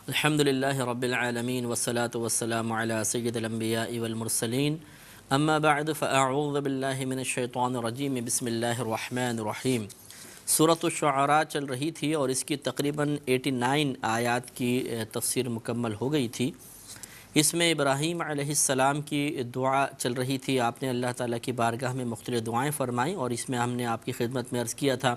الحمدللہ رب العالمین والصلاة والسلام علی سید الانبیاء والمرسلین اما بعد فاعوذ باللہ من الشیطان الرجیم بسم اللہ الرحمن الرحیم۔ سورۃ الشعراء چل رہی تھی اور اس کی تقریباً 89 آیات کی تفسیر مکمل ہو گئی تھی۔ اس میں ابراہیم علیہ السلام کی دعا چل رہی تھی۔ آپ نے اللہ تعالیٰ کی بارگاہ میں مختلف دعائیں فرمائیں اور اس میں ہم نے آپ کی خدمت میں عرض کیا تھا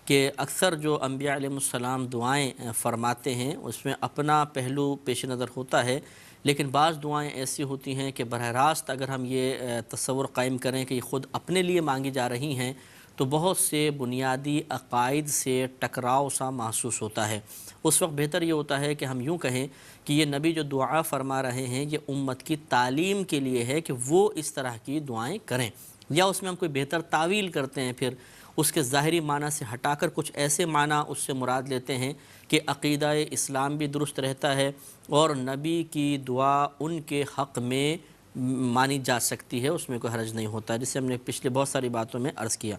کہ اکثر جو انبیاء علیہ السلام دعائیں فرماتے ہیں اس میں اپنا پہلو پیش نظر ہوتا ہے، لیکن بعض دعائیں ایسی ہوتی ہیں کہ براہ راست اگر ہم یہ تصور قائم کریں کہ یہ خود اپنے لیے مانگی جا رہی ہیں تو بہت سے بنیادی عقائد سے ٹکراؤ سا محسوس ہوتا ہے۔ اس وقت بہتر یہ ہوتا ہے کہ ہم یوں کہیں کہ یہ نبی جو دعا فرما رہے ہیں یہ امت کی تعلیم کے لیے ہے کہ وہ اس طرح کی دعائیں کریں، یا اس میں ہم کوئی بہتر تعویل کرتے ہیں، پھر اس کے ظاہری معنی سے ہٹا کر کچھ ایسے معنی اس سے مراد لیتے ہیں کہ عقیدہ اسلام بھی درست رہتا ہے اور نبی کی دعا ان کے حق میں مانی جا سکتی ہے، اس میں کوئی حرج نہیں ہوتا، جسے ہم نے پچھلے بہت ساری باتوں میں عرض کیا۔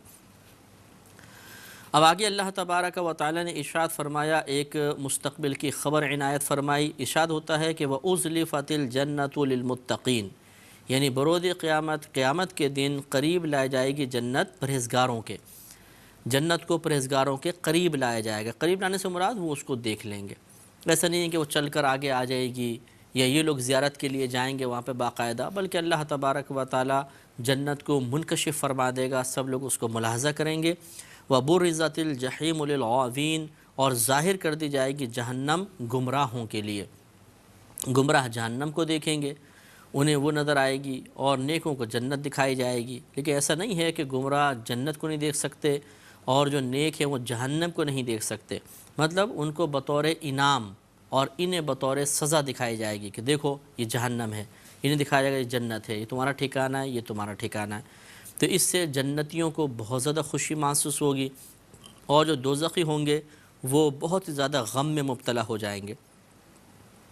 اب آگے اللہ تبارک و تعالی نے ارشاد فرمایا، ایک مستقبل کی خبر عنایت فرمائی۔ ارشاد ہوتا ہے کہ وَأُزْلِفَتِ الْجَنَّةُ لِلْمُتَّقِينَ، یعنی برود قیامت کے دن قریب لائی جائے گی جنت پرہیزگاروں کے، جنت کو پرہیزگاروں کے قریب لایا جائے گا۔ قریب لانے سے مراد وہ اس کو دیکھ لیں گے، ایسا نہیں ہے کہ وہ چل کر آگے آ جائے گی یا یہ لوگ زیارت کے لیے جائیں گے وہاں پہ باقاعدہ، بلکہ اللہ تبارک و تعالی جنت کو منکشف فرما دے گا، سب لوگ اس کو ملاحظہ کریں گے۔ وَبُرِّزَتِ الْجَحِيمُ لِلْغَاوِينَ، اور ظاہر کر دی جائے گی جہنم گمراہوں کے لیے، گمراہ جہنم کو دیکھیں گے، انہیں وہ نظر آئے گی، اور نیکوں کو جنت دکھائی جائے گی۔ لیکن ایسا نہیں ہے کہ گمراہ جنت کو نہیں دیکھ سکتے اور جو نیک ہیں وہ جہنم کو نہیں دیکھ سکتے، مطلب ان کو بطور انعام اور انہیں بطور سزا دکھائی جائے گی کہ دیکھو یہ جہنم ہے، انہیں دکھایا جائے گا یہ جنت ہے، یہ تمہارا ٹھکانہ ہے، یہ تمہارا ٹھکانہ ہے۔ تو اس سے جنتیوں کو بہت زیادہ خوشی محسوس ہوگی، اور جو دوزخی ہوں گے وہ بہت زیادہ غم میں مبتلا ہو جائیں گے۔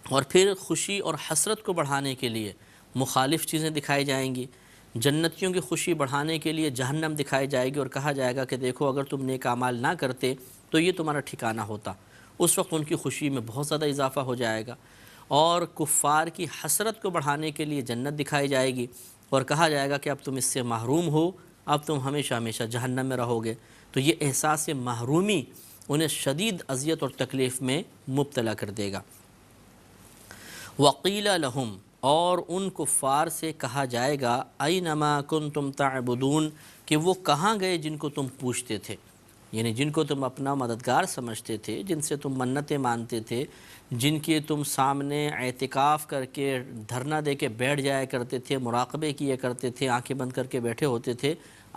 اور پھر خوشی اور حسرت کو بڑھانے کے لیے مخالف چیزیں دکھائی جائیں گی۔ جنتیوں کی خوشی بڑھانے کے لیے جہنم دکھائی جائے گی اور کہا جائے گا کہ دیکھو اگر تم نیک اعمال نہ کرتے تو یہ تمہارا ٹھکانہ ہوتا۔ اس وقت ان کی خوشی میں بہت زیادہ اضافہ ہو جائے گا۔ اور کفار کی حسرت کو بڑھانے کے لیے جنت دکھائی جائے گی اور کہا جائے گا کہ اب تم اس سے محروم ہو، اب تم ہمیشہ ہمیشہ جہنم میں رہو گے۔ تو یہ احساس محرومی انہیں شدید اذیت اور تکلیف میں مبتلا کر دے گا۔ وَقِيلَ لَهُمْ، اور ان کفار سے کہا جائے گا اَيْنَمَا كُنْتُمْ تَعْبُدُونَ، کہ وہ کہاں گئے جن کو تم پوچھتے تھے، یعنی جن کو تم اپنا مددگار سمجھتے تھے، جن سے تم منتیں مانتے تھے، جن کے تم سامنے اعتکاف کر کے دھرنا دے کے بیٹھ جایا کرتے تھے، مراقبے کیا کرتے تھے، آنکھیں بند کر کے بیٹھے ہوتے تھے،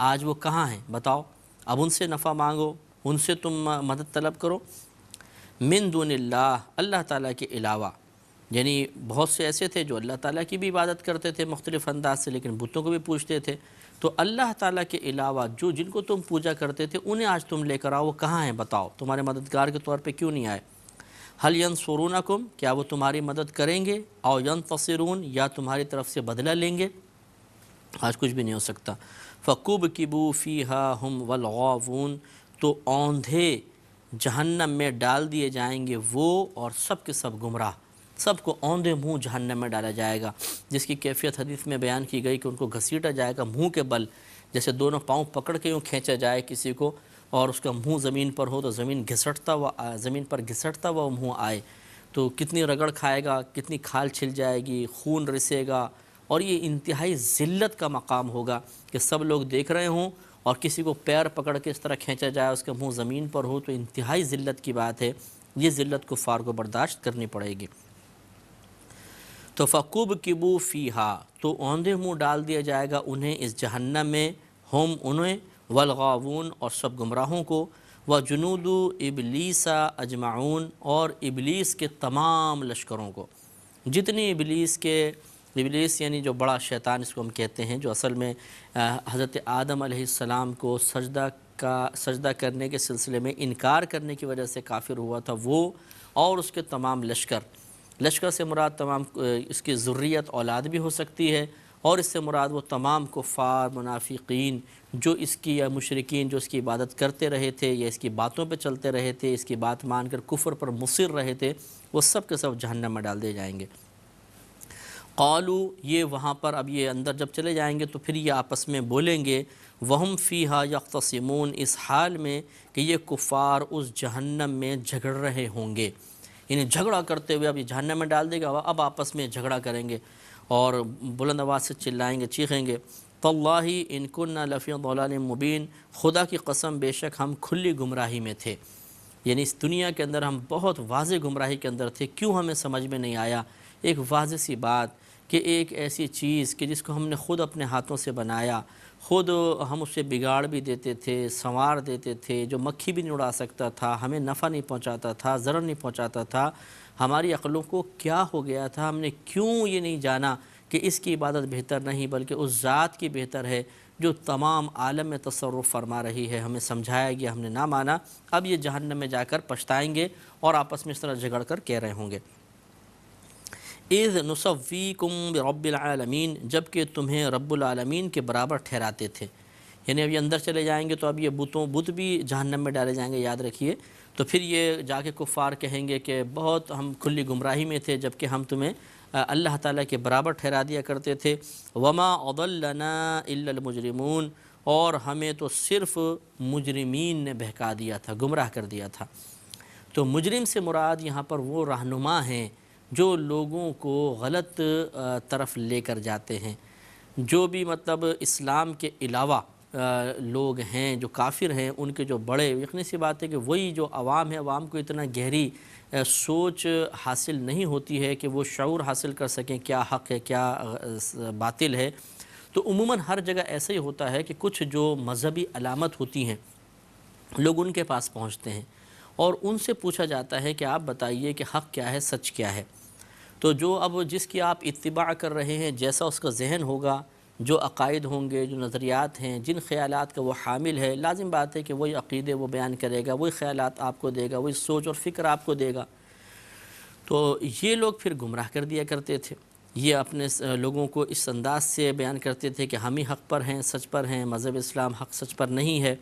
آج وہ کہاں ہیں بتاؤ؟ اب ان سے نفع مانگو، ان سے تم مدد طلب کرو۔ من دون اللہ، اللہ تعالیٰ کے علاوہ، یعنی بہت سے ایسے تھے جو اللہ تعالیٰ کی بھی عبادت کرتے تھے مختلف انداز سے، لیکن بتوں کو بھی پوجتے تھے۔ تو اللہ تعالیٰ کے علاوہ جن کو تم پوجا کرتے تھے انہیں آج تم لے کر آؤ، وہ کہاں ہیں بتاؤ؟ تمہارے مددگار کے طور پہ کیوں نہیں آئے؟ هل ينصرونکم، کیا وہ تمہاری مدد کریں گے؟ او ینتصرون، یا تمہاری طرف سے بدلہ لیں گے؟ آج کچھ بھی نہیں ہو سکتا۔ فَكُبْكِبُوا فِيهَا هُمْ وَالْغَاوُونَ، تو اوندھے جہنم میں ڈال دیے جائیں گے وہ اور سب کے سب گمراہ، سب کو اوندھے منہ جہنم میں ڈالا جائے گا، جس کی کیفیت حدیث میں بیان کی گئی کہ ان کو گھسیٹا جائے گا منہ کے بل، جیسے دونوں پاؤں پکڑ کے یوں کھینچا جائے کسی کو، اور اس کا منہ زمین پر ہو تو زمین پر گھسٹتا ہوا منہ آئے، تو کتنی رگڑ کھائے گا، کتنی کھال چھل جائے گی، خون رسے گا، اور یہ انتہائی ذلت کا مقام ہوگا کہ سب لوگ دیکھ رہے ہوں اور کسی کو پیر پکڑ کے اس طرح کھینچا جائے، اس کا منہ زمین پر ہو، تو انتہائی ذلت کی بات ہے۔ یہ ذلت کفار کو برداشت کرنی پڑے گی۔ تو فَكُبْكِبُوا فِيهَا، تو اوندھے منہ ڈال دیا جائے گا انہیں اس جہنم میں، ہم انہیں، والغاوون، اور سب گمراہوں کو، وجنود ابلیس اجمعون، اور ابلیس کے تمام لشکروں کو، جتنی ابلیس یعنی جو بڑا شیطان اس کو ہم کہتے ہیں، جو اصل میں حضرت آدم علیہ السلام کو سجدہ کرنے کے سلسلے میں انکار کرنے کی وجہ سے کافر ہوا تھا، وہ اور اس کے تمام لشکر سے مراد تمام اس کی ذریت اولاد بھی ہو سکتی ہے، اور اس سے مراد وہ تمام کفار منافقین جو اس کی یا مشرکین جو اس کی عبادت کرتے رہے تھے یا اس کی باتوں پہ چلتے رہے تھے، اس کی بات مان کر کفر پر مصر رہے تھے، وہ سب کے سب جہنم میں ڈال دیے جائیں گے۔ قالو، یہ وہاں پر اب یہ اندر جب چلے جائیں گے تو پھر یہ آپس میں بولیں گے، وہم فیہا یختصمون، اس حال میں کہ یہ کفار اس جہنم میں جھگڑ رہے ہوں گے، یعنی جھگڑا کرتے ہوئے اب یہ جہنم میں ڈال دے گا، اب آپس میں جھگڑا کریں گے اور بلند آواز سے چلائیں گے، چیخیں گے، تاللہ ان کننا لفی ضلال مبین، خدا کی قسم بے شک ہم کھلی گمراہی میں تھے، یعنی اس دنیا کے اندر ہم بہت واضح گمراہی کے اندر تھے، کیوں ہمیں سمجھ میں نہیں آیا ایک واضح سی بات کہ ایک ایسی چیز کہ جس کو ہم نے خود اپنے ہاتھوں سے بنایا، خود ہم اسے بگاڑ بھی دیتے تھے، سنوار دیتے تھے، جو مکھی بھی نہیں اڑا سکتا تھا، ہمیں نفع نہیں پہنچاتا تھا، ضرر نہیں پہنچاتا تھا، ہماری عقلوں کو کیا ہو گیا تھا، ہم نے کیوں یہ نہیں جانا کہ اس کی عبادت بہتر نہیں بلکہ اس ذات کی بہتر ہے جو تمام عالم میں تصرف فرما رہی ہے، ہمیں سمجھایا گیا، ہم نے نہ مانا، اب یہ جہنم میں جا کر پچھتائیں گے اور آپس میں اس طرح جھگڑ کر کہہ رہے ہوں گے، اذ نصویکم برب العالمین، جب کہ تمہیں رب العالمین کے برابر ٹھہراتے تھے، یعنی اب یہ اندر چلے جائیں گے تو اب یہ بت بھی جہنم میں ڈالے جائیں گے، یاد رکھیے، تو پھر یہ جا کے کفار کہیں گے کہ بہت ہم کھلی گمراہی میں تھے جب کہ ہم تمہیں اللہ تعالیٰ کے برابر ٹھہرا دیا کرتے تھے، وما اضلنا الا المجرمون، اور ہمیں تو صرف مجرمین نے بہکا دیا تھا، گمراہ کر دیا تھا۔ تو مجرم سے مراد یہاں پر وہ رہنما ہیں جو لوگوں کو غلط طرف لے کر جاتے ہیں، جو بھی مطلب اسلام کے علاوہ لوگ ہیں جو کافر ہیں، ان کے جو بڑے، یقینی سی بات ہے کہ وہی جو عوام ہے، عوام کو اتنا گہری سوچ حاصل نہیں ہوتی ہے کہ وہ شعور حاصل کر سکیں کیا حق ہے کیا باطل ہے، تو عموماً ہر جگہ ایسا ہی ہوتا ہے کہ کچھ جو مذہبی علامت ہوتی ہیں لوگ ان کے پاس پہنچتے ہیں اور ان سے پوچھا جاتا ہے کہ آپ بتائیے کہ حق کیا ہے، سچ کیا ہے، تو جو اب جس کی آپ اتباع کر رہے ہیں، جیسا اس کا ذہن ہوگا، جو عقائد ہوں گے، جو نظریات ہیں، جن خیالات کا وہ حامل ہے، لازم بات ہے کہ وہی عقیدے وہ بیان کرے گا، وہی خیالات آپ کو دے گا، وہی سوچ اور فکر آپ کو دے گا، تو یہ لوگ پھر گمراہ کر دیا کرتے تھے، یہ اپنے لوگوں کو اس انداز سے بیان کرتے تھے کہ ہم ہی حق پر ہیں، سچ پر ہیں، مذہب اسلام حق سچ پر نہیں ہے،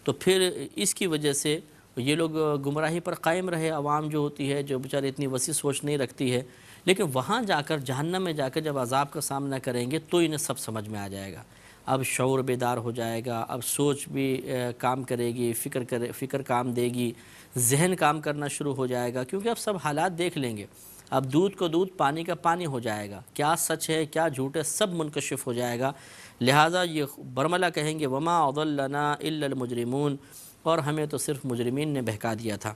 تو پھر اس کی وجہ سے یہ لوگ گمراہی پر قائم رہے، عوام جو ہوتی ہے جو بیچارے اتنی وسیع سوچ نہیں رکھتی ہے، لیکن وہاں جا کر جہنم میں جا کر جب عذاب کا سامنا کریں گے تو انہیں سب سمجھ میں آ جائے گا، اب شعور بیدار ہو جائے گا، اب سوچ بھی کام کرے گی، فکر کام دے گی، ذہن کام کرنا شروع ہو جائے گا، کیونکہ اب سب حالات دیکھ لیں گے، اب دودھ کو دودھ، پانی کا پانی ہو جائے گا، کیا سچ ہے کیا جھوٹ ہے سب منکشف ہو جائے گا، لہٰذا یہ برملا کہیں گے وما اضلنا الا المجرمون، اور ہمیں تو صرف مجرمین نے بہکا دیا تھا،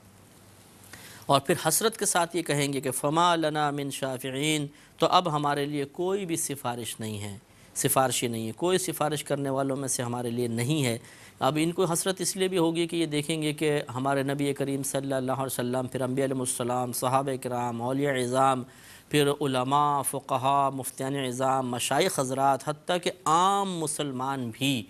اور پھر حسرت کے ساتھ یہ کہیں گے کہ فما لنا من شافعین، تو اب ہمارے لیے کوئی بھی سفارش نہیں ہے، سفارشی نہیں ہے، کوئی سفارش کرنے والوں میں سے ہمارے لیے نہیں ہے، اب ان کو حسرت اس لیے بھی ہوگی کہ یہ دیکھیں گے کہ ہمارے نبی کریم صلی اللہ علیہ وسلم، پھر انبیاء علیہ السلام، صحابہ کرام، اولیاء اعظام، پھر علماء، فقہاء، مفتیان اعظام، مشائخ حضرات، حتیٰ کہ عام مسلمان بھی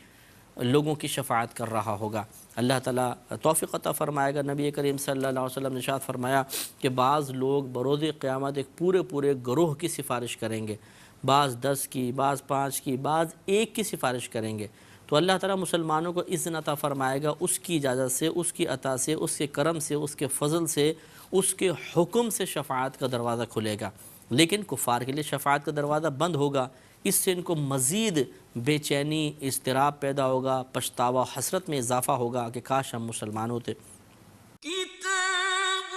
لوگوں کی شفاعت کر رہا ہوگا، اللہ تعالیٰ توفیق عطا فرمائے گا۔ نبی کریم صلی اللہ علیہ وسلم نے ارشاد فرمایا کہ بعض لوگ بروز قیامت ایک پورے گروہ کی سفارش کریں گے، بعض 10 کی، بعض 5 کی، بعض 1 کی سفارش کریں گے، تو اللہ تعالیٰ مسلمانوں کو اذن عطا فرمائے گا، اس کی اجازت سے، اس کی عطا سے، اس کے کرم سے، اس کے فضل سے، اس کے حکم سے شفاعت کا دروازہ کھلے گا، لیکن کفار کے لیے شفاعت کا دروازہ بند ہوگا، اس سے ان کو مزید بے چینی، اضطراب پیدا ہوگا، پچھتاوا، حسرت میں اضافہ ہوگا کہ کاش ہم مسلمان ہوتے۔ كتاب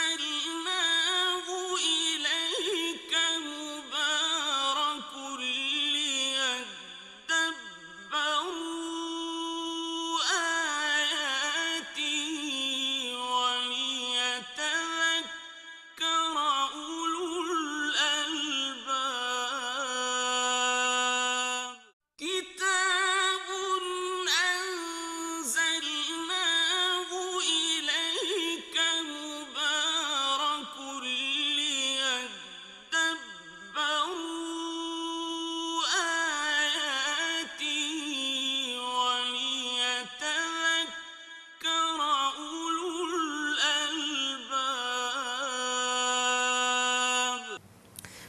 أنزلناه إليك مبارك ليدبروا آياته وليتذكر أولو الألباب كتاب أنزلناه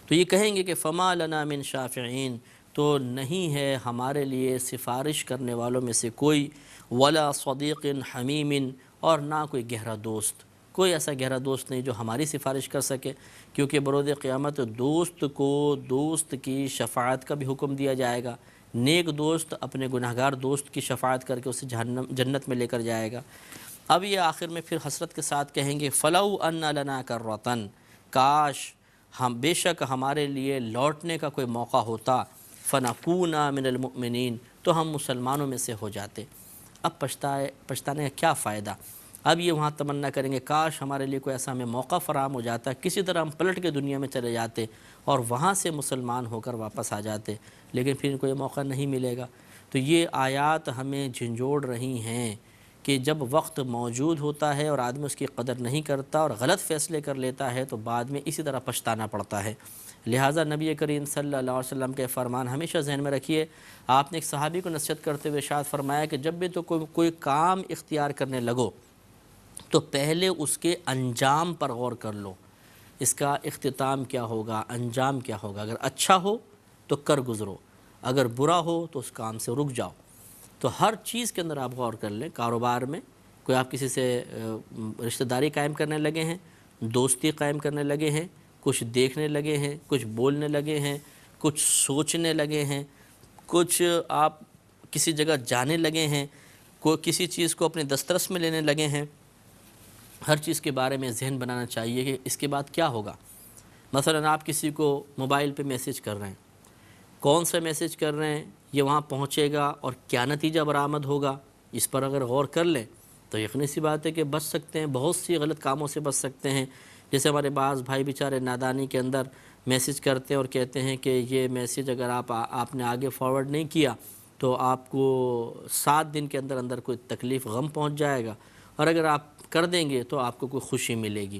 تو یہ کہیں گے کہ فما لنا من شافعین، تو نہیں ہے ہمارے لیے سفارش کرنے والوں میں سے کوئی، ولا صدیق حمیم، اور نہ کوئی گہرا دوست، کوئی ایسا گہرا دوست نہیں جو ہماری سفارش کر سکے، کیونکہ بروز قیامت دوست کو دوست کی شفاعت کا بھی حکم دیا جائے گا۔ نیک دوست اپنے گناہگار دوست کی شفاعت کر کے اسے جنت میں لے کر جائے گا۔ اب یہ آخر میں پھر حسرت کے ساتھ کہیں گے فلو ان لنا کرۃ، کاش ہم بے شک ہمارے لیے لوٹنے کا کوئی موقع ہوتا، فنکون من المؤمنین، تو ہم مسلمانوں میں سے ہو جاتے۔ اب پچھتانے کا کیا فائدہ؟ اب یہ وہاں تمنا کریں گے کاش ہمارے لیے کوئی ایسا ہمیں موقع فراہم ہو جاتا، کسی طرح ہم پلٹ کے دنیا میں چلے جاتے اور وہاں سے مسلمان ہو کر واپس آ جاتے، لیکن پھر ان کو یہ موقع نہیں ملے گا۔ تو یہ آیات ہمیں جھنجھوڑ رہی ہیں کہ جب وقت موجود ہوتا ہے اور آدمی اس کی قدر نہیں کرتا اور غلط فیصلے کر لیتا ہے تو بعد میں اسی طرح پچھتانا پڑتا ہے۔ لہٰذا نبی کریم صلی اللہ علیہ وسلم کے فرمان ہمیشہ ذہن میں رکھیے۔ آپ نے ایک صحابی کو نصیحت کرتے ہوئے ارشاد فرمایا کہ جب بھی تو کوئی کام اختیار کرنے لگو تو پہلے اس کے انجام پر غور کر لو، اس کا اختتام کیا ہوگا، انجام کیا ہوگا۔ اگر اچھا ہو تو کر گزرو، اگر برا ہو تو اس کام سے رک جاؤ۔ تو ہر چیز کے اندر آپ غور کر لیں۔ کاروبار میں کوئی آپ کسی سے رشتہ داری قائم کرنے لگے ہیں، دوستی قائم کرنے لگے ہیں، کچھ دیکھنے لگے ہیں، کچھ بولنے لگے ہیں، کچھ سوچنے لگے ہیں، کچھ آپ کسی جگہ جانے لگے ہیں، کوئی کسی چیز کو اپنے دسترس میں لینے لگے ہیں، ہر چیز کے بارے میں ذہن بنانا چاہیے کہ اس کے بعد کیا ہوگا۔ مثلا آپ کسی کو موبائل پہ میسیج کر رہے ہیں، کون سا میسیج کر رہے ہیں، یہ وہاں پہنچے گا اور کیا نتیجہ برآمد ہوگا، اس پر اگر غور کر لیں تو یقینی سی بات ہے کہ بچ سکتے ہیں، بہت سی غلط کاموں سے بچ سکتے ہیں۔ جیسے ہمارے بعض بھائی بیچارے نادانی کے اندر میسیج کرتے ہیں اور کہتے ہیں کہ یہ میسیج اگر آپ نے آگے فارورڈ نہیں کیا تو آپ کو 7 دن کے اندر اندر کوئی تکلیف غم پہنچ جائے گا، اور اگر آپ کر دیں گے تو آپ کو کوئی خوشی ملے گی۔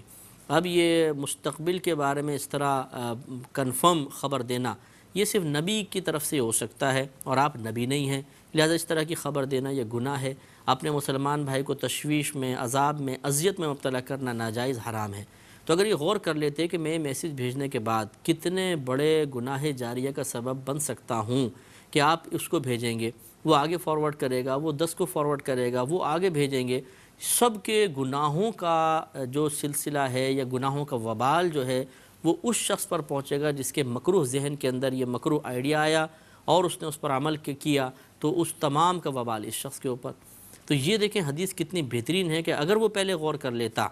اب یہ مستقبل کے بارے میں اس طرح کنفرم خبر دینا یہ صرف نبی کی طرف سے ہو سکتا ہے، اور آپ نبی نہیں ہیں، لہذا اس طرح کی خبر دینا یہ گناہ ہے۔ اپنے مسلمان بھائی کو تشویش میں، عذاب میں، اذیت میں مبتلا کرنا ناجائز حرام ہے۔ تو اگر یہ غور کر لیتے کہ میں میسیج بھیجنے کے بعد کتنے بڑے گناہ جاریہ کا سبب بن سکتا ہوں کہ آپ اس کو بھیجیں گے، وہ آگے فارورڈ کرے گا، وہ 10 کو فارورڈ کرے گا، وہ آگے بھیجیں گے، سب کے گناہوں کا جو سلسلہ ہے یا گناہوں کا وبال جو ہے وہ اس شخص پر پہنچے گا جس کے مکروہ ذہن کے اندر یہ مکروہ آئیڈیا آیا اور اس نے اس پر عمل کیا، تو اس تمام کا وبال اس شخص کے اوپر۔ تو یہ دیکھیں حدیث کتنی بہترین ہے کہ اگر وہ پہلے غور کر لیتا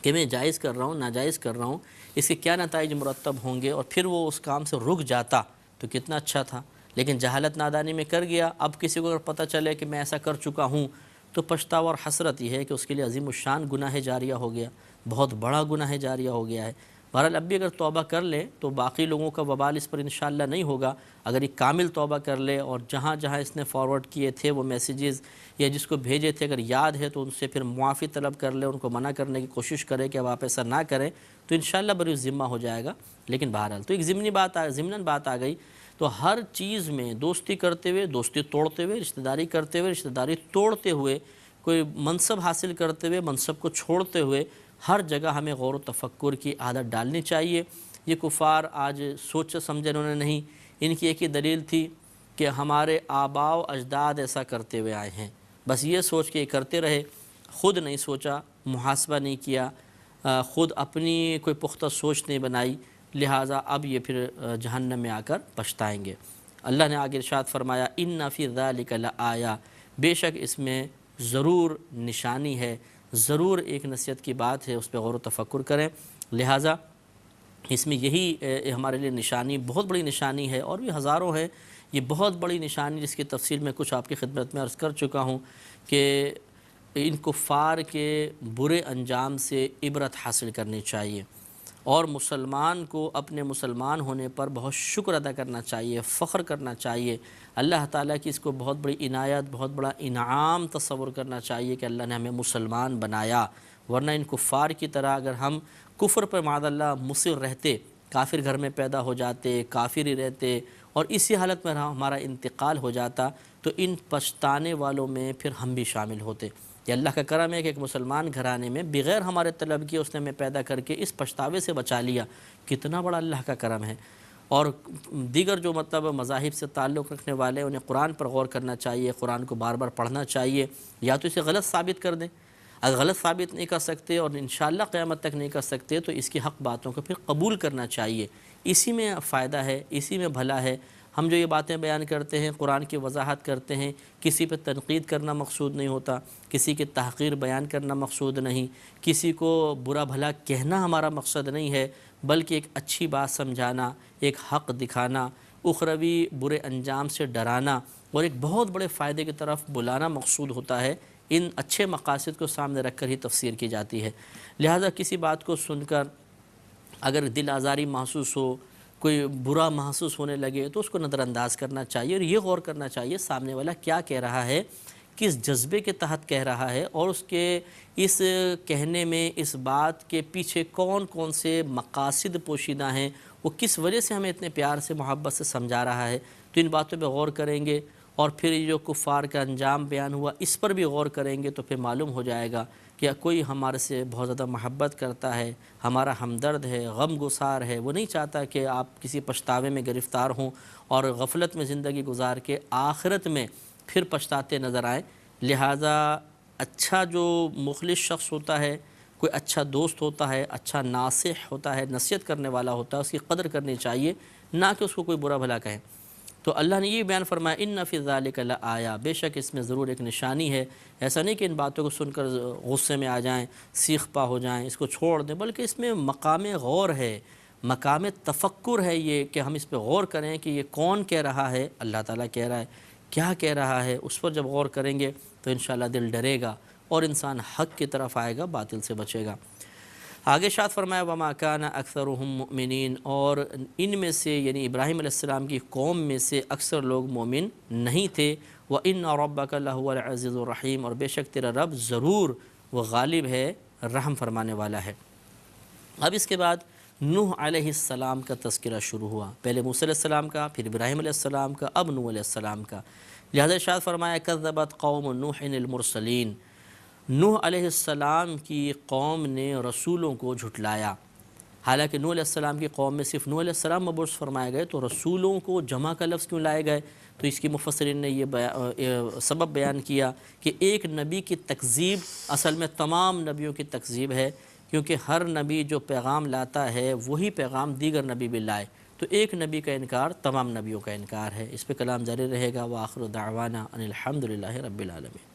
کہ میں جائز کر رہا ہوں، ناجائز کر رہا ہوں، اس کے کیا نتائج مرتب ہوں گے، اور پھر وہ اس کام سے رک جاتا تو کتنا اچھا تھا۔ لیکن جہالت نادانی میں کر گیا، اب کسی کو اگر پتہ چلے کہ میں ایسا کر چکا ہوں تو پچھتاوا اور حسرت یہ ہے کہ اس کے لیے عظیم الشان گناہ جاریہ ہو گیا، بہت بڑا گناہ جاریہ ہو گیا ہے۔ بہرحال اب بھی اگر توبہ کر لے تو باقی لوگوں کا وبال اس پر انشاءاللہ نہیں ہوگا۔ اگر ایک کامل توبہ کر لے اور جہاں جہاں اس نے فارورڈ کیے تھے وہ میسیجز یا جس کو بھیجے تھے اگر یاد ہے تو ان سے پھر معافی طلب کر لے، ان کو منع کرنے کی کوشش کرے کہ اب آپ ایسا نہ کریں، تو انشاءاللہ بری ذمہ ہو جائے گا۔ لیکن بہرحال تو ایک ضمناً بات آ گئی، تو ہر چیز میں دوستی کرتے ہوئے، دوستی توڑتے ہوئے، رشتہ داری کرتے ہوئے، رشتہ داری توڑتے ہوئے، کوئی منصب حاصل کرتے ہوئے، منصب کو چھوڑتے ہوئے، ہر جگہ ہمیں غور و تفکر کی عادت ڈالنی چاہیے۔ یہ کفار آج سوچ سمجھے انہوں نے نہیں، ان کی ایک ہی دلیل تھی کہ ہمارے آباء و اجداد ایسا کرتے ہوئے آئے ہیں، بس یہ سوچ کے یہ کرتے رہے، خود نہیں سوچا، محاسبہ نہیں کیا، خود اپنی کوئی پختہ سوچ نہیں بنائی، لہٰذا اب یہ پھر جہنم میں آ کر پچھتائیں گے۔ اللہ نے آگے ارشاد فرمایا ان فی ذلک لآیہ، بے شک اس میں ضرور نشانی ہے، ضرور ایک نصیحت کی بات ہے، اس پہ غور و تفکر کریں۔ لہٰذا اس میں یہی ہمارے لیے نشانی، بہت بڑی نشانی ہے، اور بھی ہزاروں ہیں، یہ بہت بڑی نشانی جس کی تفصیل میں کچھ آپ کی خدمت میں عرض کر چکا ہوں کہ ان کفار کے برے انجام سے عبرت حاصل کرنی چاہیے، اور مسلمان کو اپنے مسلمان ہونے پر بہت شکر ادا کرنا چاہیے، فخر کرنا چاہیے، اللہ تعالیٰ کی اس کو بہت بڑی عنایت، بہت بڑا انعام تصور کرنا چاہیے کہ اللہ نے ہمیں مسلمان بنایا، ورنہ ان کفار کی طرح اگر ہم کفر پر معاذ اللہ مصر رہتے، کافر گھر میں پیدا ہو جاتے، کافر ہی رہتے، اور اسی حالت میں ہمارا انتقال ہو جاتا تو ان پچھتانے والوں میں پھر ہم بھی شامل ہوتے۔ یہ اللہ کا کرم ہے کہ ایک مسلمان گھرانے میں بغیر ہمارے طلب کیے اس نے ہمیں پیدا کر کے اس پچھتاوے سے بچا لیا، کتنا بڑا اللہ کا کرم ہے۔ اور دیگر جو مطلب مذاہب سے تعلق رکھنے والے انہیں قرآن پر غور کرنا چاہیے، قرآن کو بار بار پڑھنا چاہیے، یا تو اسے غلط ثابت کر دیں، اگر غلط ثابت نہیں کر سکتے اور انشاءاللہ قیامت تک نہیں کر سکتے تو اس کی حق باتوں کو پھر قبول کرنا چاہیے، اسی میں فائدہ ہے، اسی میں بھلا ہے۔ ہم جو یہ باتیں بیان کرتے ہیں، قرآن کی وضاحت کرتے ہیں، کسی پہ تنقید کرنا مقصود نہیں ہوتا، کسی کی تحقیر بیان کرنا مقصود نہیں، کسی کو برا بھلا کہنا ہمارا مقصد نہیں ہے، بلکہ ایک اچھی بات سمجھانا، ایک حق دکھانا، اخروی برے انجام سے ڈرانا اور ایک بہت بڑے فائدے کی طرف بلانا مقصود ہوتا ہے۔ ان اچھے مقاصد کو سامنے رکھ کر ہی تفسیر کی جاتی ہے۔ لہذا کسی بات کو سن کر اگر دل آزاری محسوس ہو، کوئی برا محسوس ہونے لگے تو اس کو نظر انداز کرنا چاہیے اور یہ غور کرنا چاہیے سامنے والا کیا کہہ رہا ہے، کس جذبے کے تحت کہہ رہا ہے، اور اس کے اس کہنے میں اس بات کے پیچھے کون کون سے مقاصد پوشیدہ ہیں، وہ کس وجہ سے ہمیں اتنے پیار سے محبت سے سمجھا رہا ہے۔ تو ان باتوں پہ غور کریں گے، اور پھر یہ جو کفار کا انجام بیان ہوا اس پر بھی غور کریں گے تو پھر معلوم ہو جائے گا کہ کوئی ہمارے سے بہت زیادہ محبت کرتا ہے، ہمارا ہمدرد ہے، غم گسار ہے، وہ نہیں چاہتا کہ آپ کسی پچھتاوے میں گرفتار ہوں اور غفلت میں زندگی گزار کے آخرت میں پھر پچھتاتے نظر آئیں۔ لہٰذا اچھا جو مخلص شخص ہوتا ہے، کوئی اچھا دوست ہوتا ہے، اچھا ناصح ہوتا ہے، نصیحت کرنے والا ہوتا ہے، اس کی قدر کرنی چاہیے، نہ کہ اس کو کوئی برا بھلا کہیں۔ تو اللہ نے یہ بیان فرمایا ان فی ذالک لآیا، بے شک اس میں ضرور ایک نشانی ہے۔ ایسا نہیں کہ ان باتوں کو سن کر غصے میں آ جائیں، سیخ پا ہو جائیں، اس کو چھوڑ دیں، بلکہ اس میں مقام غور ہے، مقام تفکر ہے، یہ کہ ہم اس پہ غور کریں کہ یہ کون کہہ رہا ہے، اللہ تعالیٰ کہہ رہا ہے، کیا کہہ رہا ہے، اس پر جب غور کریں گے تو انشاءاللہ دل ڈرے گا اور انسان حق کی طرف آئے گا، باطل سے بچے گا۔ آگے ارشاد فرمایا وما کان اکثرهم مؤمنین، اور ان میں سے یعنی ابراہیم علیہ السلام کی قوم میں سے اکثر لوگ مومن نہیں تھے۔ وَإِنَّ رَبَّكَ لَهُوَ الْعَزِيزُ الرَّحِيمُ، اور بے شک تیرا رب ضرور وہ غالب ہے، رحم فرمانے والا ہے۔ اب اس کے بعد نوح علیہ السلام کا تذکرہ شروع ہوا، پہلے موسیٰ علیہ السلام کا، پھر ابراہیم علیہ السلام کا، اب نوح علیہ السلام کا۔ لہذا ارشاد فرمایا کذبت قوم نوح المرسلین، نوح علیہ السلام کی قوم نے رسولوں کو جھٹلایا۔ حالانکہ نوح علیہ السلام کی قوم میں صرف نوح علیہ السلام مبعوث فرمائے گئے، تو رسولوں کو جمع کا لفظ کیوں لائے گئے؟ تو اس کی مفسرین نے یہ سبب بیان کیا کہ ایک نبی کی تکذیب اصل میں تمام نبیوں کی تکذیب ہے، کیونکہ ہر نبی جو پیغام لاتا ہے وہی پیغام دیگر نبی بھی لائے، تو ایک نبی کا انکار تمام نبیوں کا انکار ہے۔ اس پہ کلام جاری رہے گا۔ وآخر دعوانا ان الحمد للہ رب العالمین۔